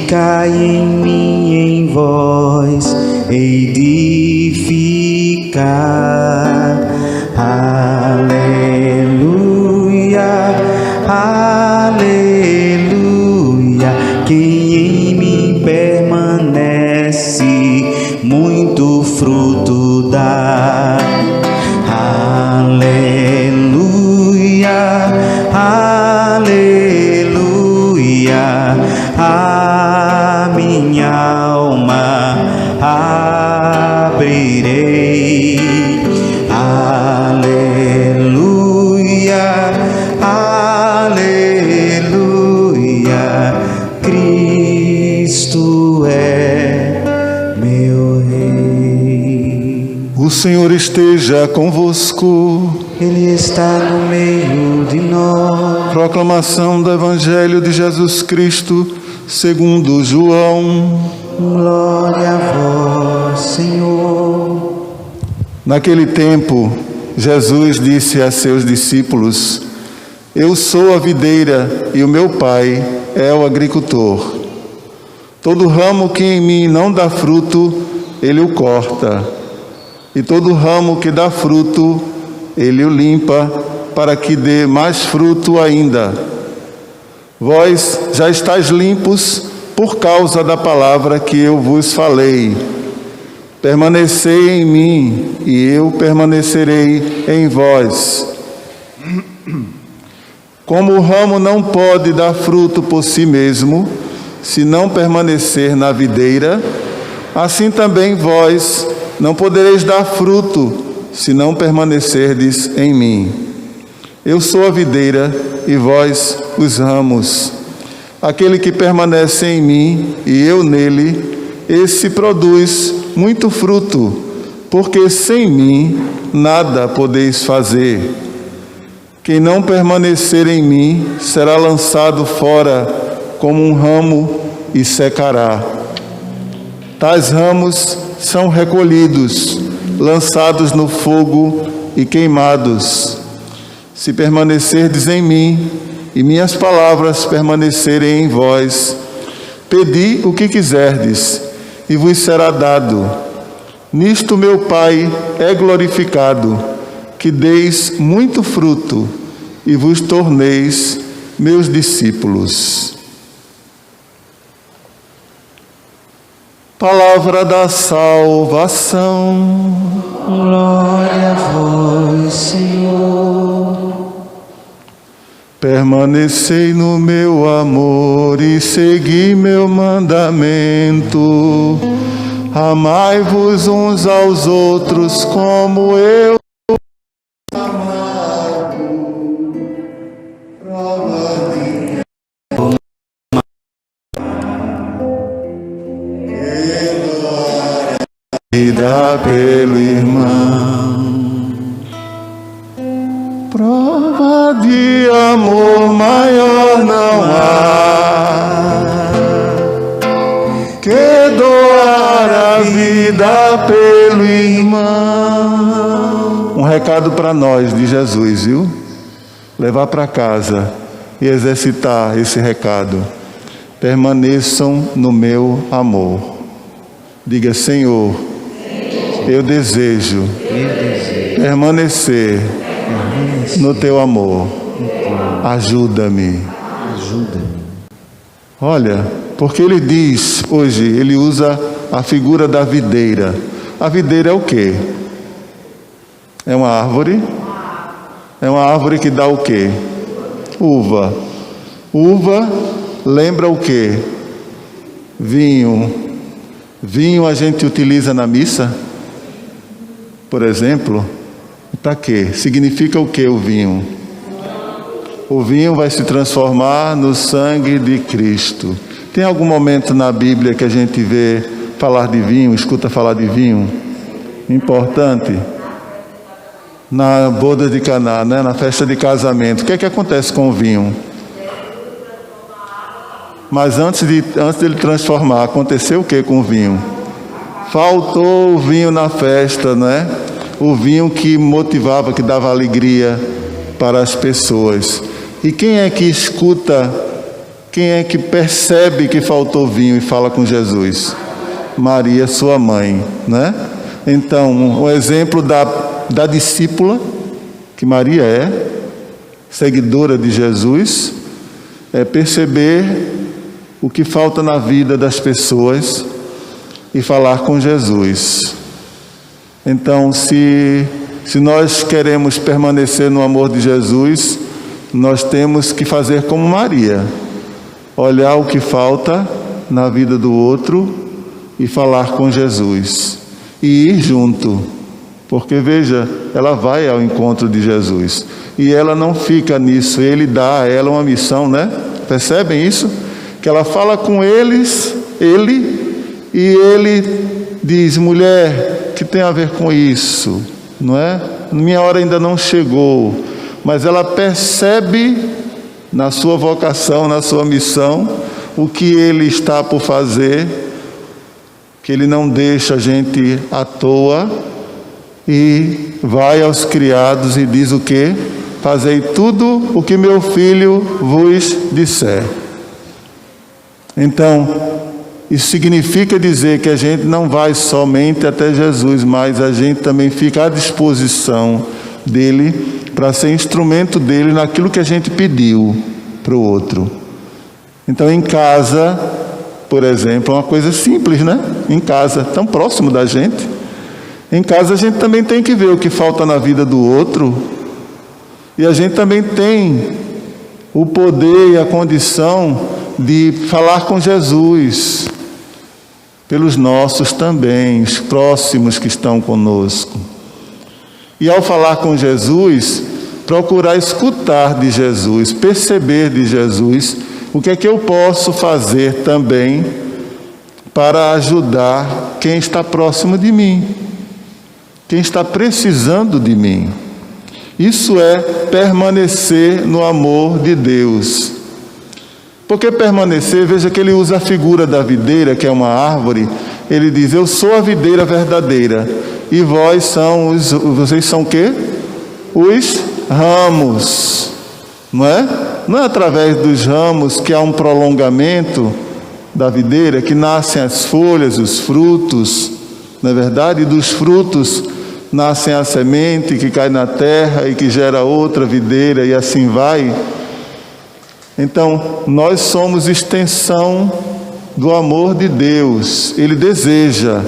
edificai em mim, em vós, edificar. Aleluia, aleluia. Quem em mim permanece, muito fruto dá. Aleluia, aleluia. A minha alma abrirei. Aleluia, aleluia. Cristo é meu Rei. O Senhor esteja convosco. Ele está no meio de nós. Proclamação do Evangelho de Jesus Cristo, segundo João. Glória a vós, Senhor. Naquele tempo, Jesus disse a seus discípulos: Eu sou a videira e o meu Pai é o agricultor. Todo ramo que em mim não dá fruto, ele o corta. E todo ramo que dá fruto, ele o limpa, para que dê mais fruto ainda. Vós já estáis limpos por causa da palavra que eu vos falei. Permanecei em mim, e eu permanecerei em vós. Como o ramo não pode dar fruto por si mesmo, se não permanecer na videira, assim também vós não podereis dar fruto, se não permanecerdes em mim. Eu sou a videira, e vós os ramos. Aquele que permanece em mim, e eu nele, esse produz muito fruto, porque sem mim nada podeis fazer. Quem não permanecer em mim será lançado fora como um ramo e secará. Tais ramos são recolhidos, lançados no fogo e queimados. Se permanecerdes em mim e minhas palavras permanecerem em vós, pedi o que quiserdes e vos será dado. Nisto meu Pai é glorificado, que deis muito fruto e vos torneis meus discípulos. Palavra da salvação. Glória a vós, Senhor. Permanecei no meu amor e segui meu mandamento. Amai-vos uns aos outros como eu amado. Prova de vida pelo irmão. Prova de amor maior não há que doar a vida pelo irmão. Um recado para nós de Jesus, viu? Levar para casa e exercitar esse recado. Permaneçam no meu amor. Diga: Senhor, eu desejo permanecer no teu amor. Ajuda-me. Olha, porque ele diz, hoje, ele usa a figura da videira. A videira é o quê? É uma árvore? É uma árvore que dá o quê? Uva. Uva lembra o quê? Vinho. Vinho a gente utiliza na missa, por exemplo. Para quê? Significa o que o vinho? O vinho vai se transformar no sangue de Cristo. Tem algum momento na Bíblia que a gente vê falar de vinho, escuta falar de vinho? Importante. Na boda de Caná, né? Na festa de casamento. O que é que acontece com o vinho? Mas antes dele transformar, aconteceu o que com o vinho? Faltou o vinho na festa, né? O vinho que motivava, que dava alegria para as pessoas. E quem é que escuta Quem é que percebe que faltou vinho e fala com Jesus? Maria, sua mãe, né? Então, o exemplo da discípula, que Maria é, seguidora de Jesus, é perceber o que falta na vida das pessoas e falar com Jesus. Então, se nós queremos permanecer no amor de Jesus, nós temos que fazer como Maria, olhar o que falta na vida do outro e falar com Jesus e ir junto, porque veja, ela vai ao encontro de Jesus e ela não fica nisso, ele dá a ela uma missão, né? Percebem isso? Que ela fala com ele, e ele diz: mulher, que tem a ver com isso, não é? Minha hora ainda não chegou, mas ela percebe na sua vocação, na sua missão, o que ele está por fazer, que ele não deixa a gente à toa, e vai aos criados e diz o quê? Fazei tudo o que meu filho vos disser. Então, isso significa dizer que a gente não vai somente até Jesus, mas a gente também fica à disposição dele para ser instrumento dele naquilo que a gente pediu para o outro. Então, em casa, por exemplo, é uma coisa simples, né? Em casa, tão próximo da gente. Em casa a gente também tem que ver o que falta na vida do outro. E a gente também tem o poder e a condição de falar com Jesus, pelos nossos também, os próximos que estão conosco. E ao falar com Jesus, procurar escutar de Jesus, perceber de Jesus, o que é que eu posso fazer também para ajudar quem está próximo de mim, quem está precisando de mim. Isso é permanecer no amor de Deus. Porque permanecer, veja que ele usa a figura da videira, que é uma árvore. Ele diz: eu sou a videira verdadeira, e vocês são o quê? Os ramos, não é? Não é através dos ramos que há um prolongamento da videira, que nascem as folhas, os frutos, não é verdade? E dos frutos nascem a semente que cai na terra e que gera outra videira, e assim vai. Então, nós somos extensão do amor de Deus. Ele deseja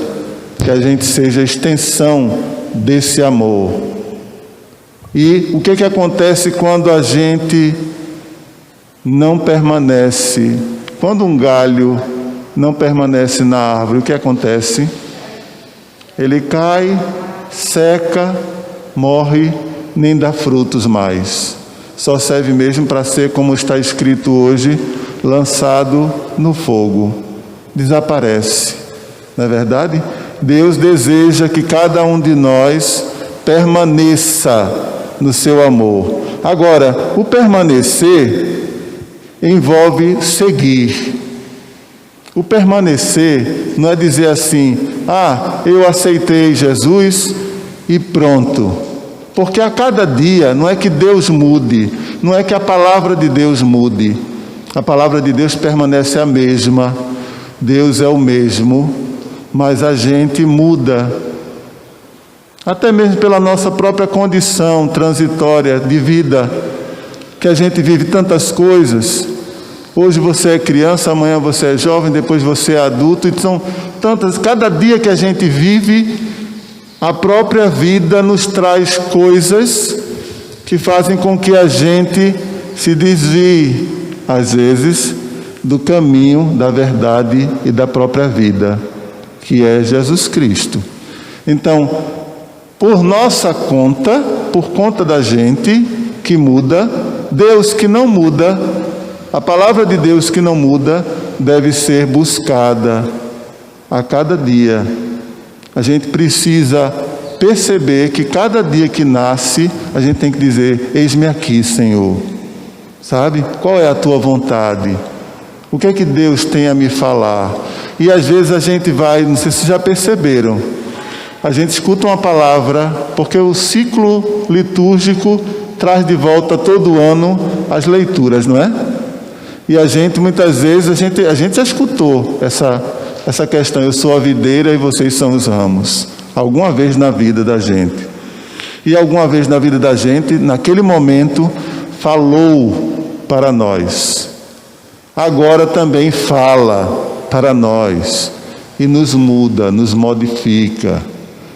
que a gente seja extensão desse amor. E o que acontece quando a gente não permanece? Quando um galho não permanece na árvore, o que acontece? Ele cai, seca, morre, nem dá frutos mais. Só serve mesmo para ser, como está escrito hoje, lançado no fogo. Desaparece. Não é verdade? Deus deseja que cada um de nós permaneça no seu amor. Agora, o permanecer envolve seguir. O permanecer não é dizer assim: eu aceitei Jesus e pronto. Porque a cada dia, não é que Deus mude, não é que a palavra de Deus mude. A palavra de Deus permanece a mesma. Deus é o mesmo, mas a gente muda. Até mesmo pela nossa própria condição transitória de vida, que a gente vive tantas coisas. Hoje você é criança, amanhã você é jovem, depois você é adulto. E são tantas, cada dia que a gente vive, a própria vida nos traz coisas que fazem com que a gente se desvie, às vezes, do caminho da verdade e da própria vida, que é Jesus Cristo. Então, por nossa conta, por conta da gente que muda, Deus que não muda, a palavra de Deus que não muda, deve ser buscada a cada dia. A gente precisa perceber que cada dia que nasce, a gente tem que dizer: eis-me aqui, Senhor. Sabe? Qual é a tua vontade? O que é que Deus tem a me falar? E às vezes a gente vai, não sei se já perceberam, a gente escuta uma palavra, porque o ciclo litúrgico traz de volta todo ano as leituras, não é? E a gente, muitas vezes, a gente já escutou essa questão, eu sou a videira e vocês são os ramos, alguma vez na vida da gente. E alguma vez na vida da gente, naquele momento, falou para nós. Agora também fala para nós e nos muda, nos modifica.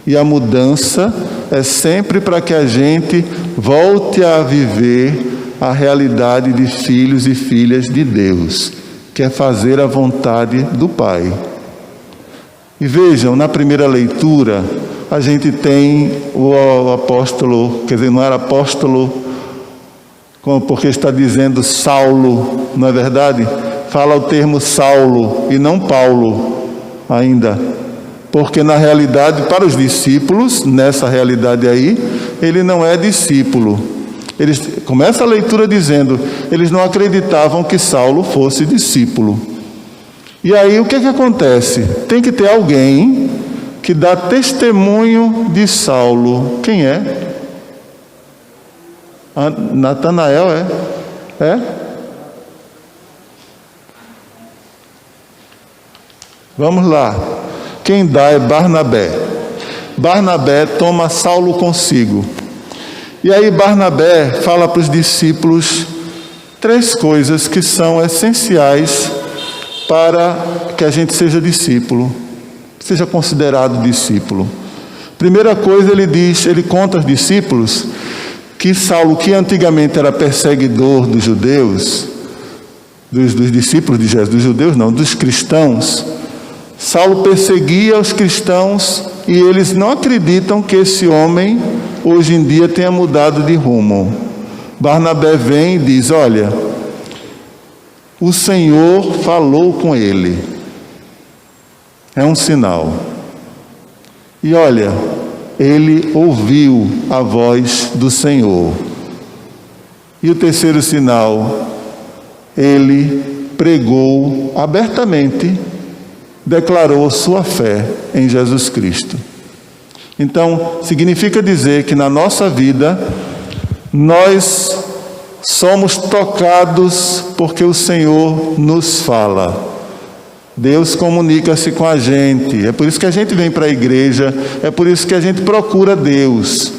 E a mudança é sempre para que a gente volte a viver a realidade de filhos e filhas de Deus, que é fazer a vontade do Pai. E vejam, na primeira leitura, a gente tem o apóstolo, quer dizer, não era apóstolo, porque está dizendo Saulo, não é verdade? Fala o termo Saulo e não Paulo ainda. Porque na realidade, para os discípulos, nessa realidade aí, ele não é discípulo. Começa a leitura dizendo, eles não acreditavam que Saulo fosse discípulo. E aí o que acontece? Tem que ter alguém que dá testemunho de Saulo. Quem é? Natanael, é? Vamos lá. Quem dá é Barnabé. Barnabé toma Saulo consigo. E aí Barnabé fala para os discípulos 3 coisas que são essenciais para que a gente seja discípulo, seja considerado discípulo. Primeira coisa, ele conta aos discípulos que Saulo, que antigamente era perseguidor dos judeus, dos discípulos de Jesus, dos judeus não, dos cristãos, Saulo perseguia os cristãos e eles não acreditam que esse homem hoje em dia tenha mudado de rumo. Barnabé vem e diz, olha, o Senhor falou com ele. É um sinal. E olha, ele ouviu a voz do Senhor. E o terceiro sinal, ele pregou abertamente, declarou sua fé em Jesus Cristo. Então, significa dizer que na nossa vida, nós somos tocados porque o Senhor nos fala. Deus comunica-se com a gente. É por isso que a gente vem para a igreja, é por isso que a gente procura Deus.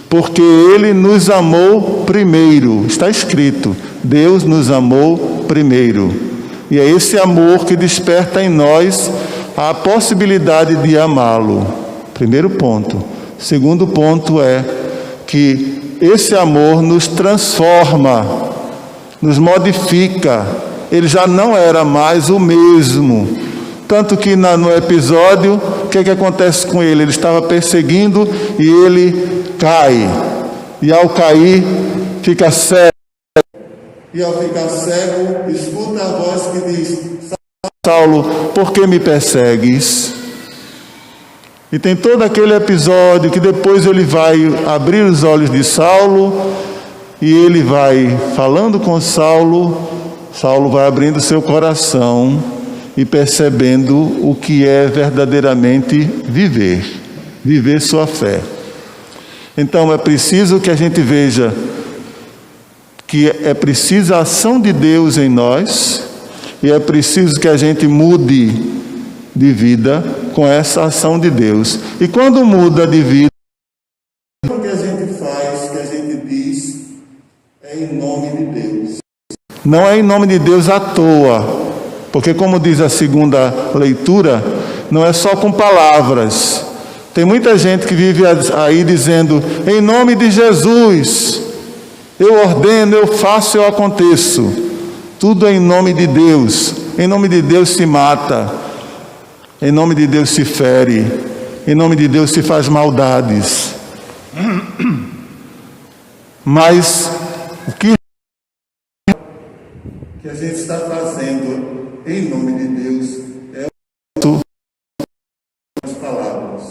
Porque Ele nos amou primeiro. Está escrito, Deus nos amou primeiro. E é esse amor que desperta em nós a possibilidade de amá-lo. Primeiro ponto. Segundo ponto é que esse amor nos transforma, nos modifica. Ele já não era mais o mesmo. Tanto que no episódio, o que acontece com ele? Ele estava perseguindo e ele cai. E ao cair, fica cego. E ao ficar cego, escuta a voz que diz, Saulo, por que me persegues? E tem todo aquele episódio que depois ele vai abrir os olhos de Saulo e ele vai falando com Saulo. Saulo vai abrindo seu coração e percebendo o que é verdadeiramente viver sua fé. Então é preciso que a gente veja que é preciso a ação de Deus em nós e é preciso que a gente mude de vida com essa ação de Deus. E quando muda de vida, o que a gente faz, que a gente diz, é em nome de Deus. Não é em nome de Deus à toa, porque como diz a segunda leitura, não é só com palavras. Tem muita gente que vive aí dizendo, em nome de Jesus, eu ordeno, eu faço, eu aconteço. Tudo é em nome de Deus. Em nome de Deus se mata. Em nome de Deus se fere. Em nome de Deus se faz maldades. Mas o que a gente está fazendo em nome de Deus é as palavras.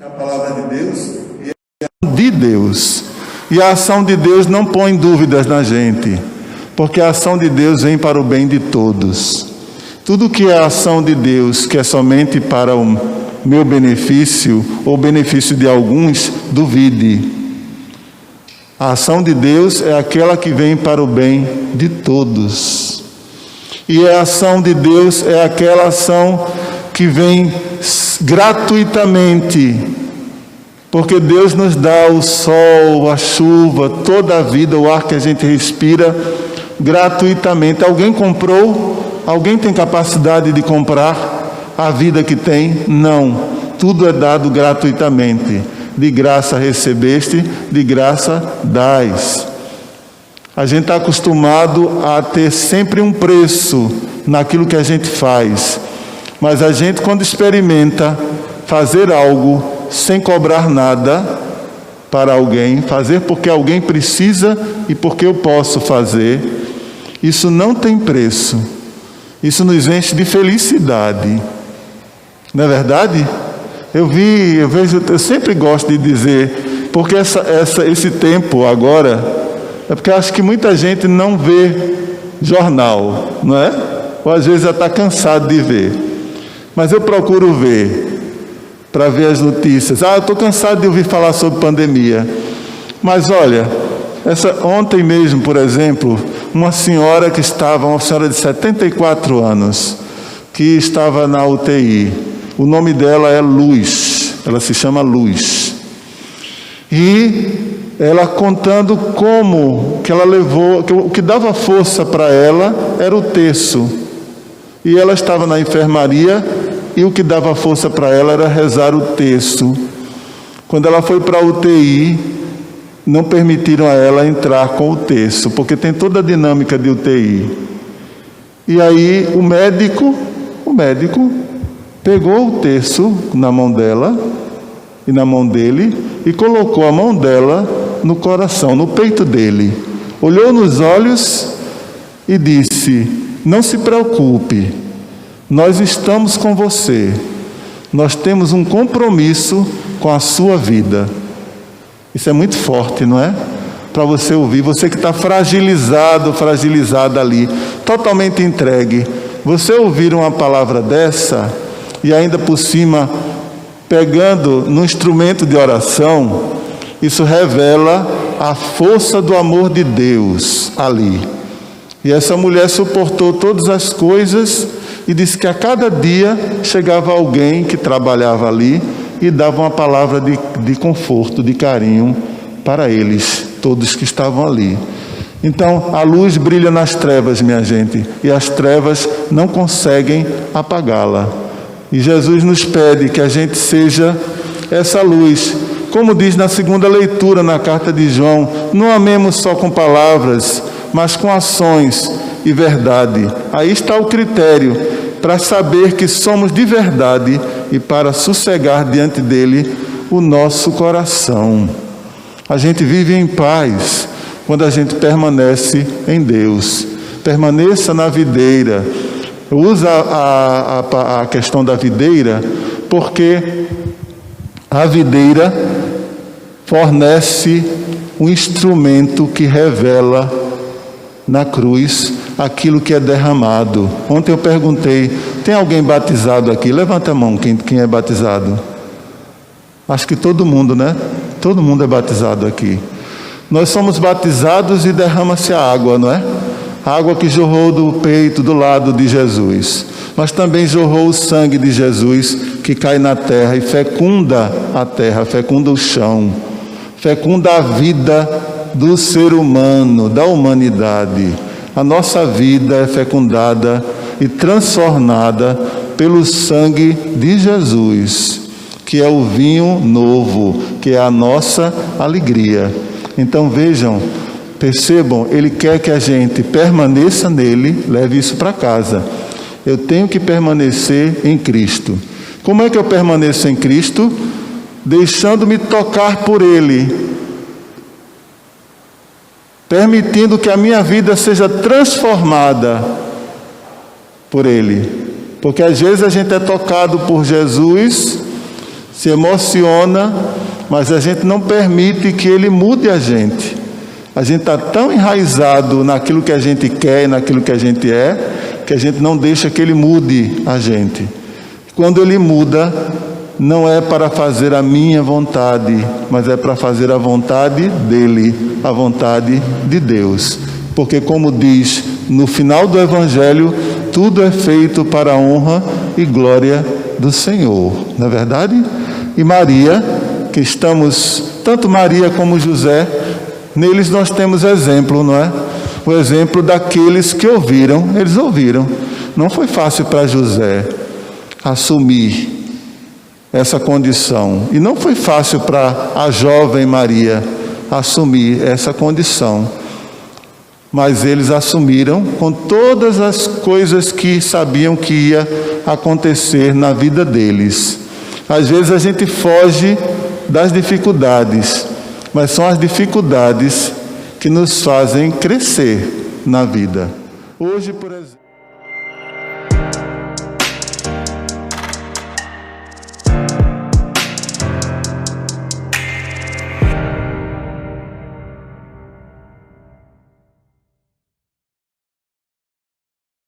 É a palavra de Deus e é a ação de Deus. E a ação de Deus não põe dúvidas na gente, porque a ação de Deus vem para o bem de todos. Tudo que é a ação de Deus, que é somente para o meu benefício, ou benefício de alguns, duvide. A ação de Deus é aquela que vem para o bem de todos. E a ação de Deus é aquela ação que vem gratuitamente, porque Deus nos dá o sol, a chuva, toda a vida, o ar que a gente respira, gratuitamente. Alguém comprou? Alguém tem capacidade de comprar a vida que tem? Não. Tudo é dado gratuitamente. De graça recebeste, de graça dás. A gente está acostumado a ter sempre um preço naquilo que a gente faz. Mas a gente, quando experimenta fazer algo sem cobrar nada para alguém, fazer porque alguém precisa e porque eu posso fazer, isso não tem preço. Isso nos enche de felicidade. Não é verdade? Eu sempre gosto de dizer, porque esse tempo agora, é porque eu acho que muita gente não vê jornal, não é? Ou às vezes já está cansado de ver. Mas eu procuro ver, para ver as notícias. Eu estou cansado de ouvir falar sobre pandemia. Mas olha, ontem mesmo, por exemplo, uma senhora de 74 anos, que estava na UTI. O nome dela é Luz, ela se chama Luz. E ela contando como que ela levou, que o que dava força para ela era o terço. E ela estava na enfermaria e o que dava força para ela era rezar o terço. Quando ela foi para a UTI, não permitiram a ela entrar com o terço, porque tem toda a dinâmica de UTI. E aí o médico pegou o terço na mão dela e na mão dele e colocou a mão dela no coração, no peito dele. Olhou nos olhos e disse: não se preocupe, nós estamos com você. Nós temos um compromisso com a sua vida. Isso é muito forte, não é? Para você ouvir, você que está fragilizada ali, totalmente entregue. Você ouvir uma palavra dessa, e ainda por cima, pegando no instrumento de oração, isso revela a força do amor de Deus ali. E essa mulher suportou todas as coisas e disse que a cada dia chegava alguém que trabalhava ali e dava uma palavra de conforto, de carinho para eles, todos que estavam ali. Então, a luz brilha nas trevas, minha gente, e as trevas não conseguem apagá-la. E Jesus nos pede que a gente seja essa luz. Como diz na segunda leitura, na carta de João, não amemos só com palavras, mas com ações e verdade. Aí está o critério para saber que somos de verdade e para sossegar diante dele o nosso coração. A gente vive em paz quando a gente permanece em Deus. Permaneça na videira. Eu uso a questão da videira porque a videira fornece um instrumento que revela na cruz aquilo que é derramado. Ontem eu perguntei: tem alguém batizado aqui? Levanta a mão, quem é batizado. Acho que todo mundo, né? Todo mundo é batizado aqui. Nós somos batizados e derrama-se a água, não é? A água que jorrou do peito, do lado de Jesus. Mas também jorrou o sangue de Jesus que cai na terra e fecunda a terra, fecunda o chão, fecunda a vida do ser humano, da humanidade. A nossa vida é fecundada e transformada pelo sangue de Jesus, que é o vinho novo, que é a nossa alegria. Então vejam, percebam, Ele quer que a gente permaneça nele, leve isso para casa. Eu tenho que permanecer em Cristo. Como é que eu permaneço em Cristo? Deixando-me tocar por Ele, permitindo que a minha vida seja transformada por Ele. Porque às vezes a gente é tocado por Jesus, se emociona, mas a gente não permite que Ele mude a gente. A gente está tão enraizado naquilo que a gente quer, naquilo que a gente é, que a gente não deixa que Ele mude a gente. Quando Ele muda, não é para fazer a minha vontade, mas é para fazer a vontade dele, a vontade de Deus. Porque, como diz no final do Evangelho, tudo é feito para a honra e glória do Senhor, não é verdade? E Maria, que estamos, tanto Maria como José, neles nós temos exemplo, não é? O exemplo daqueles que ouviram, eles ouviram. Não foi fácil para José assumir essa condição. E não foi fácil para a jovem Maria assumir essa condição. Mas eles assumiram com todas as coisas que sabiam que ia acontecer na vida deles. Às vezes a gente foge das dificuldades, mas são as dificuldades que nos fazem crescer na vida. Hoje, por exemplo,